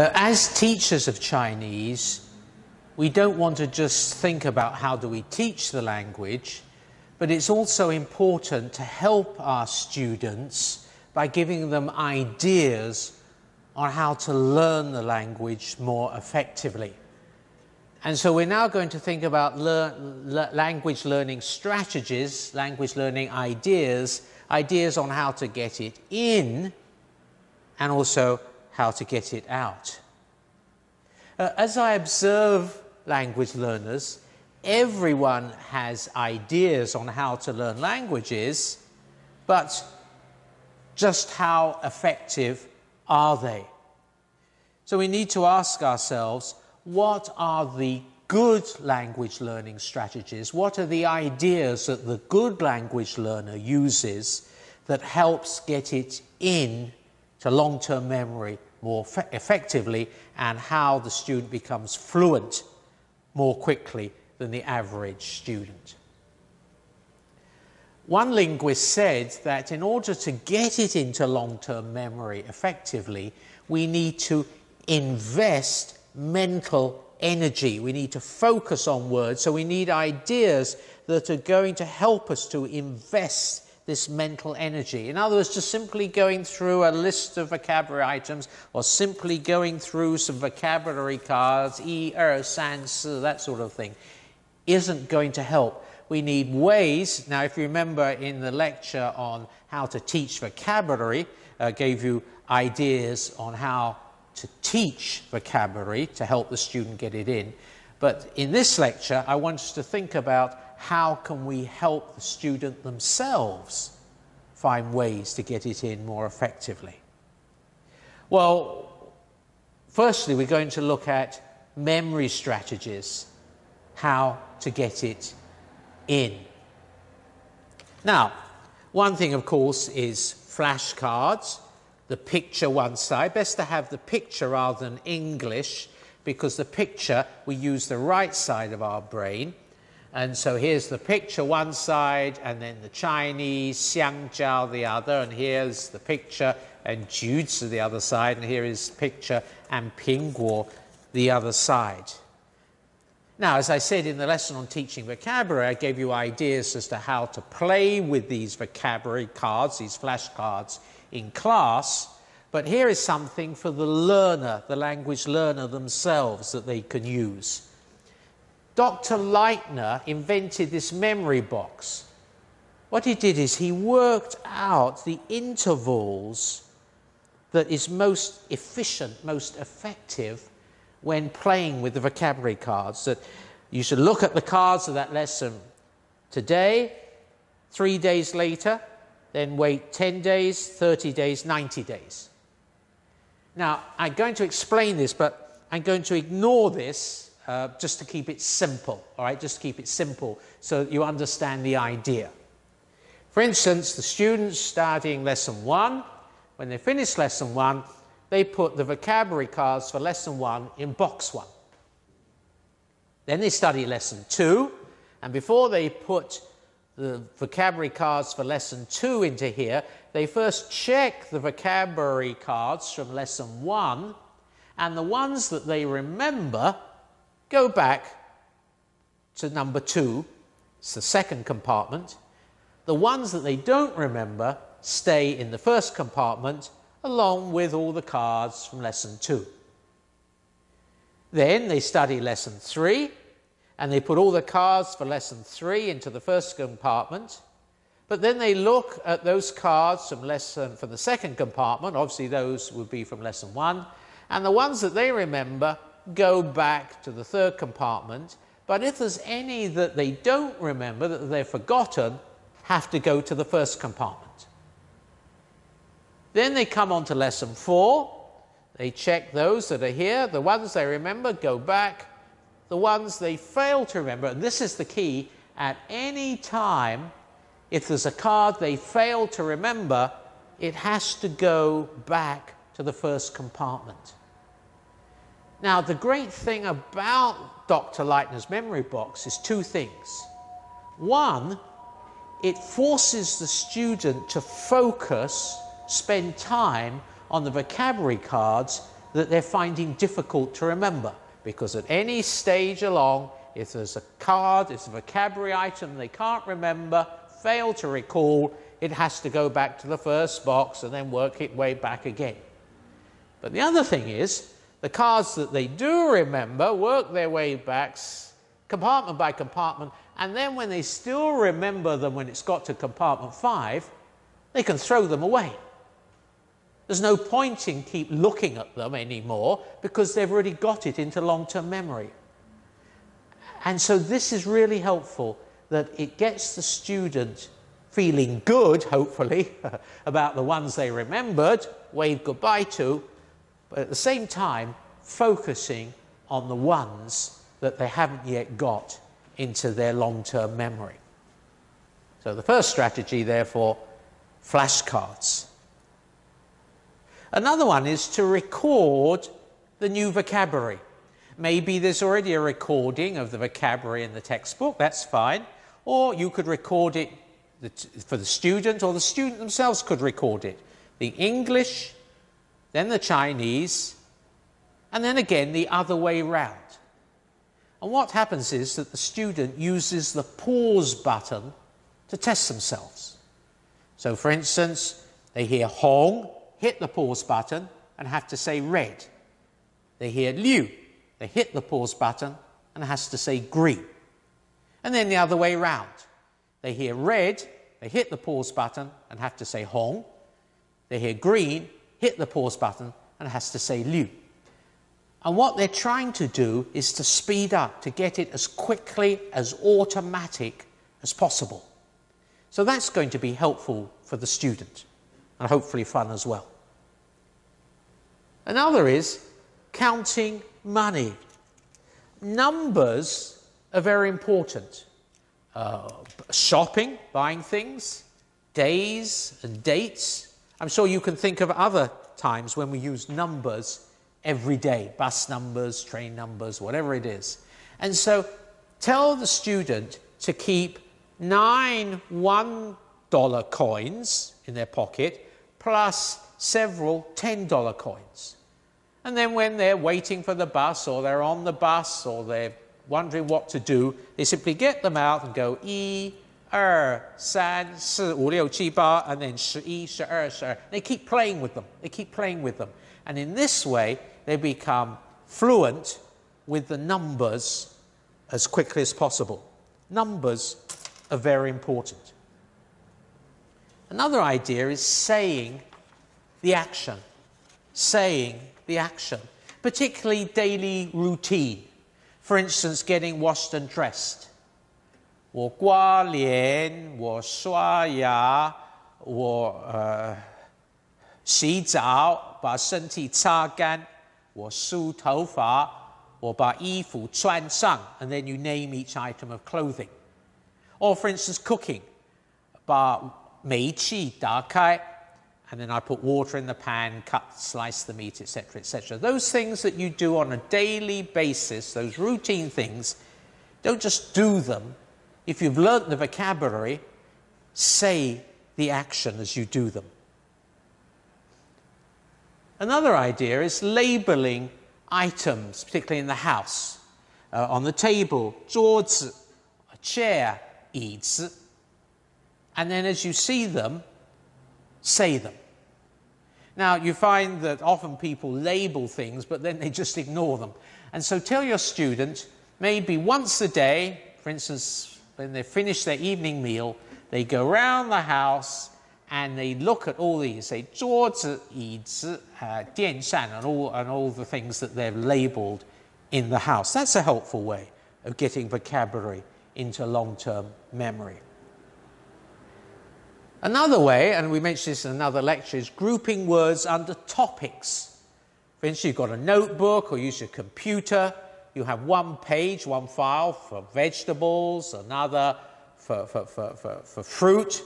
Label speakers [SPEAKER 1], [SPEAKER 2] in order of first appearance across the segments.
[SPEAKER 1] As teachers of Chinese, we don't want to just think about how do we teach the language, but it's also important to help our students by giving them ideas on how to learn the language more effectively. And so we're now going to think about language learning strategies, language learning ideas on how to get it in and also how to get it out. As I observe language learners, everyone has ideas on how to learn languages, but just how effective are they? So we need to ask ourselves, what are the good language learning strategies? What are the ideas that the good language learner uses that helps get it in to long-term memory more effectively, and how the student becomes fluent more quickly than the average student? One linguist said that in order to get it into long-term memory effectively, we need to invest mental energy. We need to focus on words, so we need ideas that are going to help us to invest this mental energy. In other words, just simply going through a list of vocabulary items or simply going through some vocabulary cards, 1, 2, 3, 4, that sort of thing, isn't going to help. We need ways. Now, if you remember in the lecture on how to teach vocabulary, gave you ideas on how to teach vocabulary to help the student get it in. But in this lecture, I want us to think about how can we help the student themselves find ways to get it in more effectively. Well, firstly, we're going to look at memory strategies, how to get it in. Now, one thing, of course, is flashcards, the picture one side. Best to have the picture rather than English, because the picture, we use the right side of our brain. And so here's the picture one side, and then the Chinese, 香蕉 the other, and here's the picture, and 橘子 the other side, and here is picture and 苹果 the other side. Now, as I said in the lesson on teaching vocabulary, I gave you ideas as to how to play with these vocabulary cards, these flashcards, in class, but here is something for the learner, the language learner themselves, that they can use. Dr. Leitner invented this memory box. What he did is he worked out the intervals that is most efficient, most effective when playing with the vocabulary cards. That you should look at the cards of that lesson today, 3 days later, then wait 10 days, 30 days, 90 days. Now, I'm going to explain this, but I'm going to ignore this just to keep it simple, all right? Just to keep it simple so that you understand the idea. For instance, the students starting lesson 1, when they finish lesson 1, they put the vocabulary cards for lesson 1 in box 1. Then they study lesson 2, and before they put the vocabulary cards for lesson 2 into here, they first check the vocabulary cards from lesson 1, and the ones that they remember go back to number 2, it's the second compartment. The ones that they don't remember stay in the first compartment, along with all the cards from lesson 2. Then they study lesson 3, and they put all the cards for lesson 3 into the first compartment. But then they look at those cards from the second compartment, obviously those would be from lesson 1, and the ones that they remember go back to the third compartment. But if there's any that they don't remember, that they've forgotten, have to go to the first compartment. Then they come on to lesson 4. They check those that are here. The ones they remember go back. The ones they fail to remember, and this is the key, at any time, if there's a card they fail to remember, it has to go back to the first compartment. Now, the great thing about Dr. Leitner's memory box is 2 things. One, it forces the student to focus, spend time on the vocabulary cards that they're finding difficult to remember, because at any stage along, if there's a card, it's a vocabulary item they can't remember, fail to recall, it has to go back to the first box and then work its way back again. But the other thing is, the cards that they do remember work their way back compartment by compartment, and then when they still remember them when it's got to compartment 5, they can throw them away. There's no point in keep looking at them anymore because they've already got it into long-term memory. And so this is really helpful, that it gets the student feeling good, hopefully, about the ones they remembered, waved goodbye to, but at the same time focusing on the ones that they haven't yet got into their long-term memory. So the first strategy, therefore, flashcards. Another one is to record the new vocabulary. Maybe there's already a recording of the vocabulary in the textbook, that's fine. Or you could record it for the student, or the student themselves could record it. The English, then the Chinese, and then again the other way round. And what happens is that the student uses the pause button to test themselves. So for instance, they hear Hong, hit the pause button and have to say red. They hear Liu, they hit the pause button and has to say green. And then the other way round. They hear red, they hit the pause button and have to say Hong. They hear green, hit the pause button and has to say Liu. And what they're trying to do is to speed up, to get it as quickly, as automatic as possible. So that's going to be helpful for the student, and hopefully fun as well. Another is counting money. Numbers are very important. Shopping, buying things, days and dates. I'm sure you can think of other times when we use numbers every day, bus numbers, train numbers, whatever it is. And so tell the student to keep 9 $1 coins in their pocket plus several $10 coins. And then when they're waiting for the bus, or they're on the bus, or they're wondering what to do, they simply get them out and go 1, 2, 3, 4, 5, 6, 7, 8, and then 11, 12, 13. They keep playing with them. They keep playing with them. And in this way, they become fluent with the numbers as quickly as possible. Numbers are very important. Another idea is saying the action. Saying the action, particularly daily routine. For instance, getting washed and dressed. 我刮脸, 我刷牙, 我洗澡, 把身体擦干, 我梳头发, 我把衣服穿上, and then you name each item of clothing. Or for instance, cooking. 把煤气打开, and then I put water in the pan, slice the meat, etc., etc. Those things that you do on a daily basis, those routine things, don't just do them. If you've learnt the vocabulary, say the action as you do them. Another idea is labeling items, particularly in the house. On the table, 桌子, a chair, 椅子. And then as you see them, say them. Now, you find that often people label things, but then they just ignore them. And so tell your student, maybe once a day, for instance, when they finish their evening meal, they go around the house and they look at all these, say, 桌子, 椅子, 电扇, and all the things that they've labeled in the house. That's a helpful way of getting vocabulary into long-term memory. Another way, and we mentioned this in another lecture, is grouping words under topics. For instance, you've got a notebook or use your computer. You have one page, one file for vegetables, another for fruit,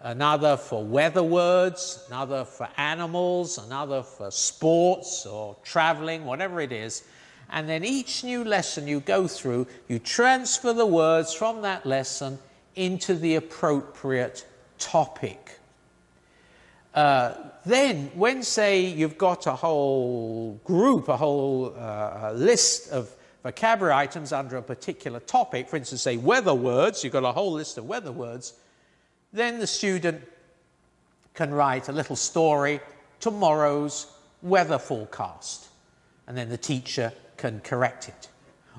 [SPEAKER 1] another for weather words, another for animals, another for sports or traveling, whatever it is. And then each new lesson you go through, you transfer the words from that lesson into the appropriate topic. Then, when, say, you've got a whole group, a whole list of vocabulary items under a particular topic, for instance, say weather words, you've got a whole list of weather words, then the student can write a little story, tomorrow's weather forecast, and then the teacher can correct it.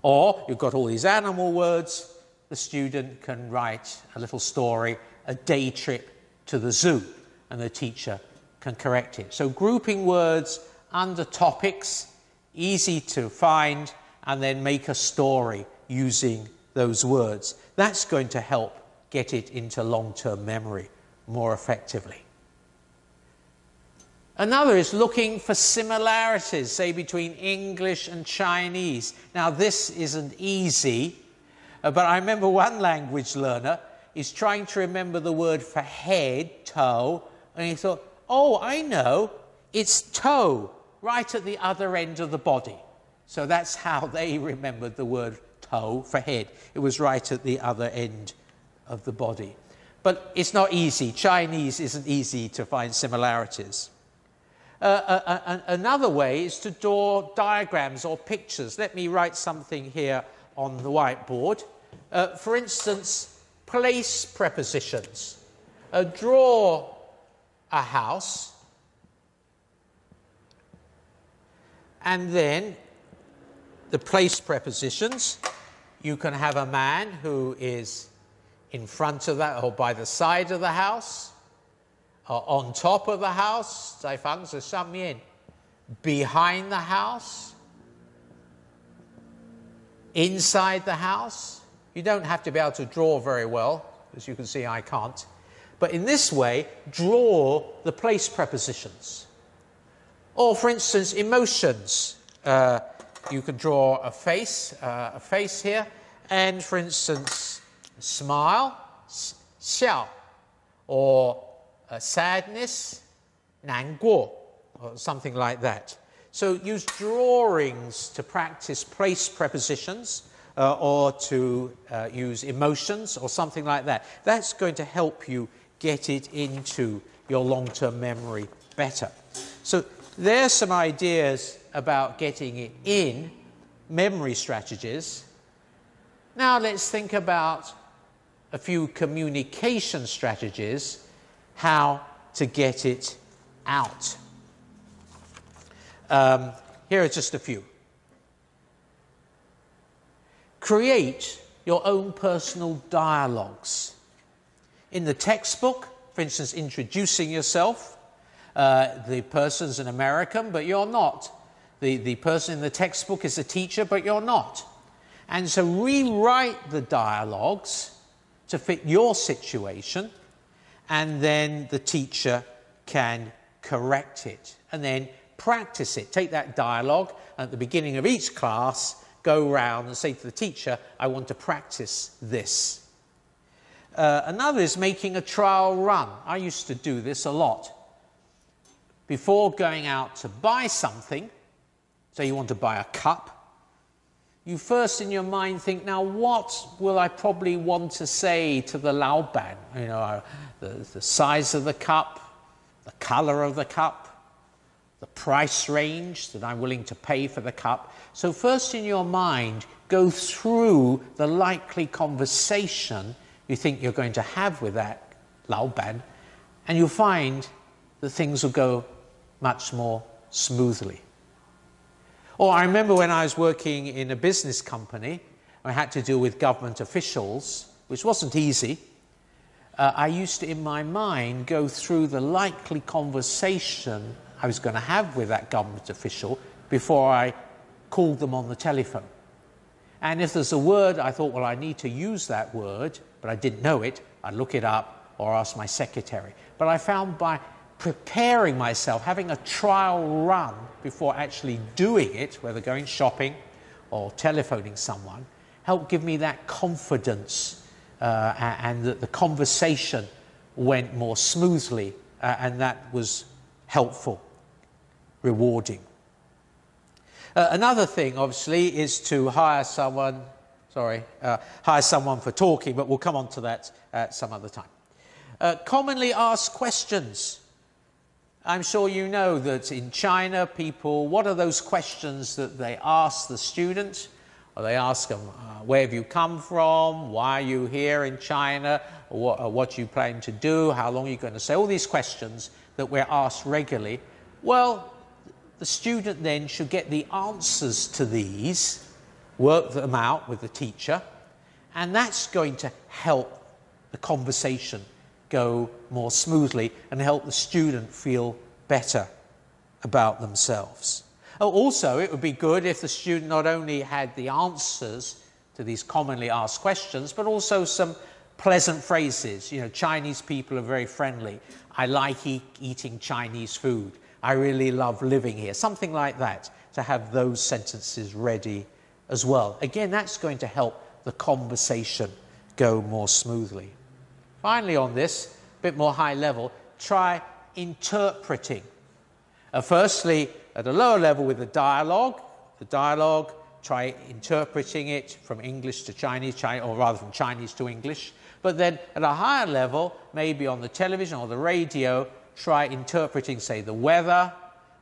[SPEAKER 1] Or you've got all these animal words, the student can write a little story, a day trip to the zoo, and the teacher can correct it. So grouping words under topics, easy to find, and then make a story using those words. That's going to help get it into long-term memory more effectively. Another is looking for similarities, say between English and Chinese. Now this isn't easy, but I remember one language learner is trying to remember the word for head, toe, and he thought, oh, I know, it's toe, right at the other end of the body. So that's how they remembered the word toe for head. It was right at the other end of the body. But it's not easy. Chinese isn't easy to find similarities. Another way is to draw diagrams or pictures. Let me write something here on the whiteboard. For instance, place prepositions. Draw a house, and then the place prepositions. You can have a man who is in front of that or by the side of the house, or on top of the house, 在房子上面, behind the house, inside the house. You don't have to be able to draw very well, as you can see I can't. But in this way, draw the place prepositions. Or, for instance, emotions. You can draw a face here, and, for instance, smile, 笑, or sadness, 难过, or something like that. So use drawings to practice place prepositions, or to use emotions, or something like that. That's going to help you get it into your long-term memory better. So there's some ideas about getting it in, memory strategies. Now let's think about a few communication strategies, how to get it out. Here are just a few. Create your own personal dialogues. In the textbook, for instance, introducing yourself, the person's an American, but you're not. The person in the textbook is a teacher, but you're not. And so rewrite the dialogues to fit your situation, and then the teacher can correct it. And then practice it. Take that dialogue, and at the beginning of each class, go round and say to the teacher, I want to practice this. Another is making a trial run. I used to do this a lot. Before going out to buy something, say you want to buy a cup, you first in your mind think, now what will I probably want to say to the 老板? You know, the size of the cup, the colour of the cup, the price range that I'm willing to pay for the cup. So first in your mind, go through the likely conversation you think you're going to have with that 老板, and you'll find that things will go much more smoothly. Or I remember when I was working in a business company, I had to deal with government officials, which wasn't easy. I used to, in my mind, go through the likely conversation I was going to have with that government official before I called them on the telephone. And if there's a word I thought, well, I need to use that word, but I didn't know it, I'd look it up or ask my secretary. But I found by preparing myself, having a trial run before actually doing it, whether going shopping or telephoning someone, helped give me that confidence and that the conversation went more smoothly, and that was helpful, rewarding. Another thing, obviously, is to hire someone, hire someone for talking, but we'll come on to that at some other time. Commonly asked questions. I'm sure you know that in China, people, what are those questions that they ask the student? Or they ask them, where have you come from? Why are you here in China? What do you plan to do? How long are you going to stay? All these questions that we're asked regularly. Well, the student then should get the answers to these, work them out with the teacher, and that's going to help the conversation go more smoothly and help the student feel better about themselves. Oh, also, it would be good if the student not only had the answers to these commonly asked questions, but also some pleasant phrases. You know, Chinese people are very friendly. I like eating Chinese food. I really love living here. Something like that, to have those sentences ready as well. Again, that's going to help the conversation go more smoothly. Finally on this, a bit more high level, try interpreting. Firstly, at a lower level with the dialogue, try interpreting it from English to Chinese, or rather from Chinese to English. But then at a higher level, maybe on the television or the radio, try interpreting, say, the weather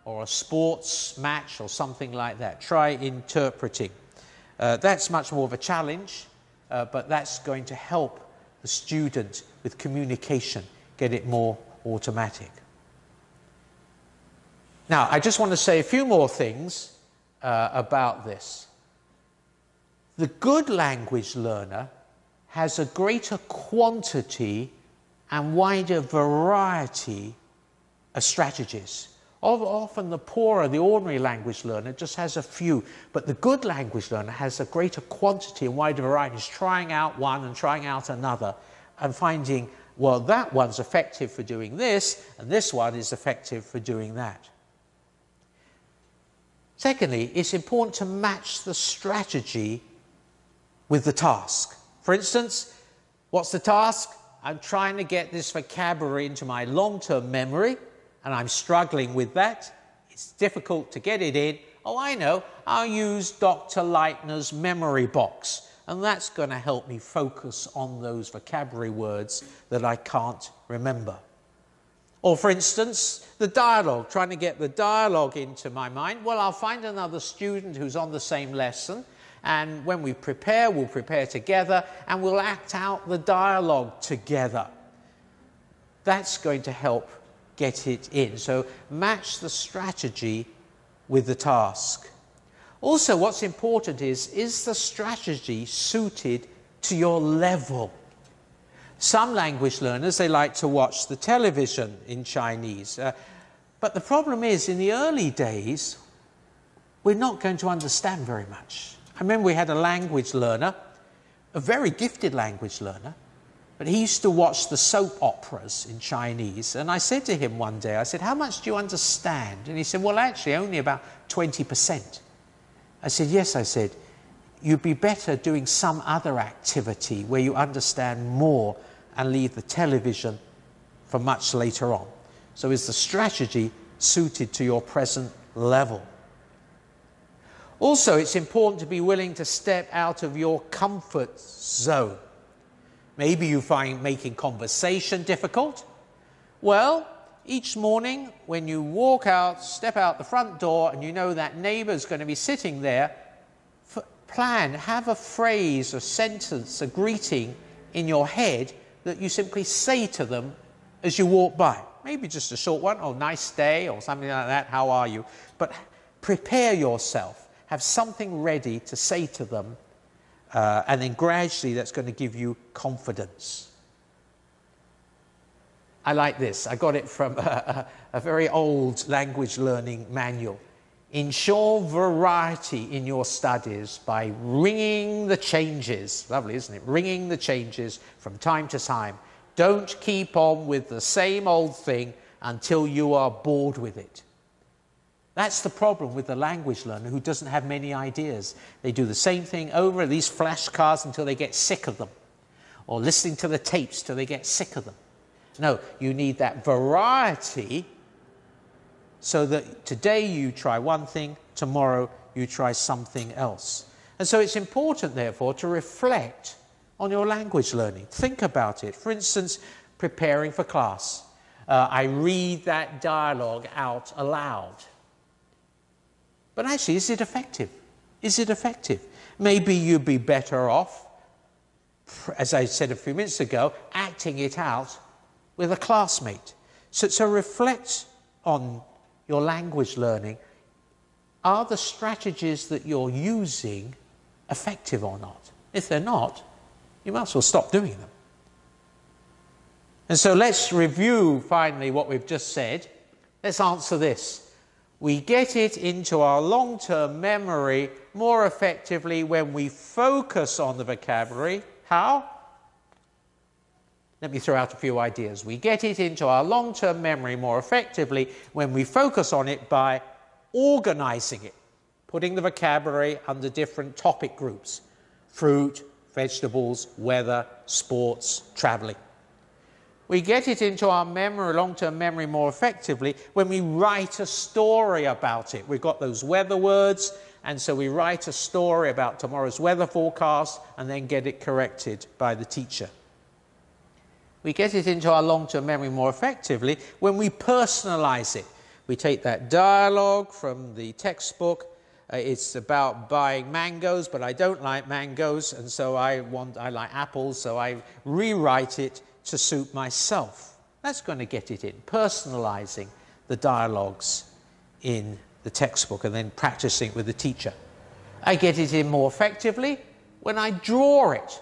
[SPEAKER 1] or a sports match or something like that. Try interpreting. That's much more of a challenge, but that's going to help the student with communication get it more automatic. Now, I just want to say a few more things about this. The good language learner has a greater quantity and wider variety of strategies. Often the poorer, the ordinary language learner just has a few, but the good language learner has a greater quantity and wider variety. He's trying out one and trying out another and finding, well, that one's effective for doing this, and this one is effective for doing that. Secondly, it's important to match the strategy with the task. For instance, what's the task? I'm trying to get this vocabulary into my long-term memory, and I'm struggling with that. It's difficult to get it in. Oh, I know, I'll use Dr. Leitner's memory box, and that's going to help me focus on those vocabulary words that I can't remember. Or, for instance, the dialogue, trying to get the dialogue into my mind. Well, I'll find another student who's on the same lesson, and when we prepare, we'll prepare together, and we'll act out the dialogue together. That's going to help get it in. So match the strategy with the task. Also, what's important is the strategy suited to your level? Some language learners, they like to watch the television in Chinese. But the problem is, in the early days, we're not going to understand very much. I remember we had a language learner, a very gifted language learner, but he used to watch the soap operas in Chinese. And I said to him one day, I said, how much do you understand? And he said, well, actually, only about 20%. I said, yes, I said, you'd be better doing some other activity where you understand more and leave the television for much later on. So is the strategy suited to your present level? Also, it's important to be willing to step out of your comfort zone. Maybe you find making conversation difficult. Well, each morning when you walk out, step out the front door, and you know that neighbor's going to be sitting there, have a phrase, a sentence, a greeting in your head that you simply say to them as you walk by. Maybe just a short one, oh, nice day, or something like that, how are you? But prepare yourself. Have something ready to say to them, and then gradually that's going to give you confidence. I like this. I got it from a very old language learning manual. Ensure variety in your studies by ringing the changes. Lovely, isn't it? Ringing the changes from time to time. Don't keep on with the same old thing until you are bored with it. That's the problem with the language learner who doesn't have many ideas. They do the same thing over these flashcards until they get sick of them, or listening to the tapes till they get sick of them. No, you need that variety so that today you try one thing, tomorrow you try something else. And so it's important, therefore, to reflect on your language learning. Think about it. For instance, preparing for class. I read that dialogue out aloud. But actually, is it effective? Is it effective? Maybe you'd be better off, as I said a few minutes ago, acting it out with a classmate. So reflect on your language learning. Are the strategies that you're using effective or not? If they're not, you might as well stop doing them. And so let's review finally what we've just said. Let's answer this. We get it into our long-term memory more effectively when we focus on the vocabulary. How? Let me throw out a few ideas. We get it into our long-term memory more effectively when we focus on it by organizing it, putting the vocabulary under different topic groups: fruit, vegetables, weather, sports, traveling. We get it into our memory, long-term memory more effectively when we write a story about it. We've got those weather words, and so we write a story about tomorrow's weather forecast and then get it corrected by the teacher. We get it into our long-term memory more effectively when we personalize it. We take that dialogue from the textbook. It's about buying mangoes, but I don't like mangoes, and so I like apples, so I rewrite it to suit myself. That's going to get it in, personalizing the dialogues in the textbook and then practicing it with the teacher. I get it in more effectively when I draw it.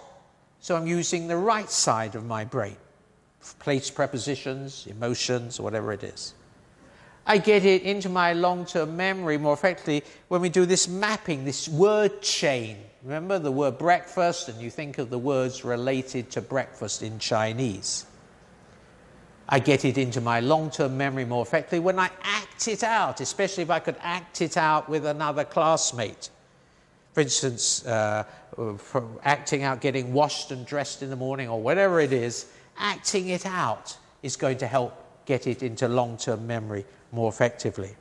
[SPEAKER 1] So I'm using the right side of my brain. Place prepositions, emotions, whatever it is. I get it into my long-term memory more effectively when we do this mapping, this word chain. Remember the word breakfast, and you think of the words related to breakfast in Chinese. I get it into my long-term memory more effectively when I act it out, especially if I could act it out with another classmate. For instance, acting out getting washed and dressed in the morning or whatever it is, acting it out is going to help get it into long-term memory more effectively.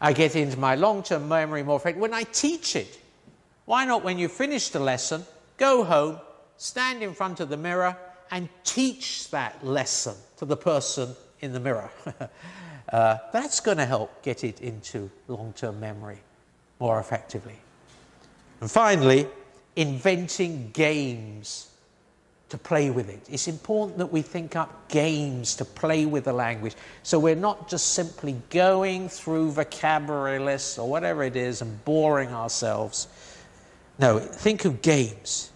[SPEAKER 1] I get into my long-term memory more effectively when I teach it. Why not, when you finish the lesson, go home, stand in front of the mirror and teach that lesson to the person in the mirror. That's going to help get it into long-term memory more effectively. And finally, inventing games to play with it. It's important that we think up games to play with the language, so we're not just simply going through vocabulary lists or whatever it is and boring ourselves. No, think of games.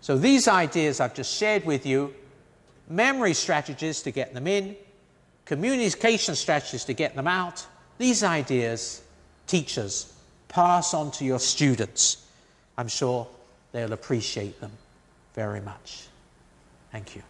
[SPEAKER 1] So these ideas I've just shared with you: memory strategies to get them in, communication strategies to get them out. These ideas, teachers, pass on to your students. I'm sure they'll appreciate them very much. Thank you.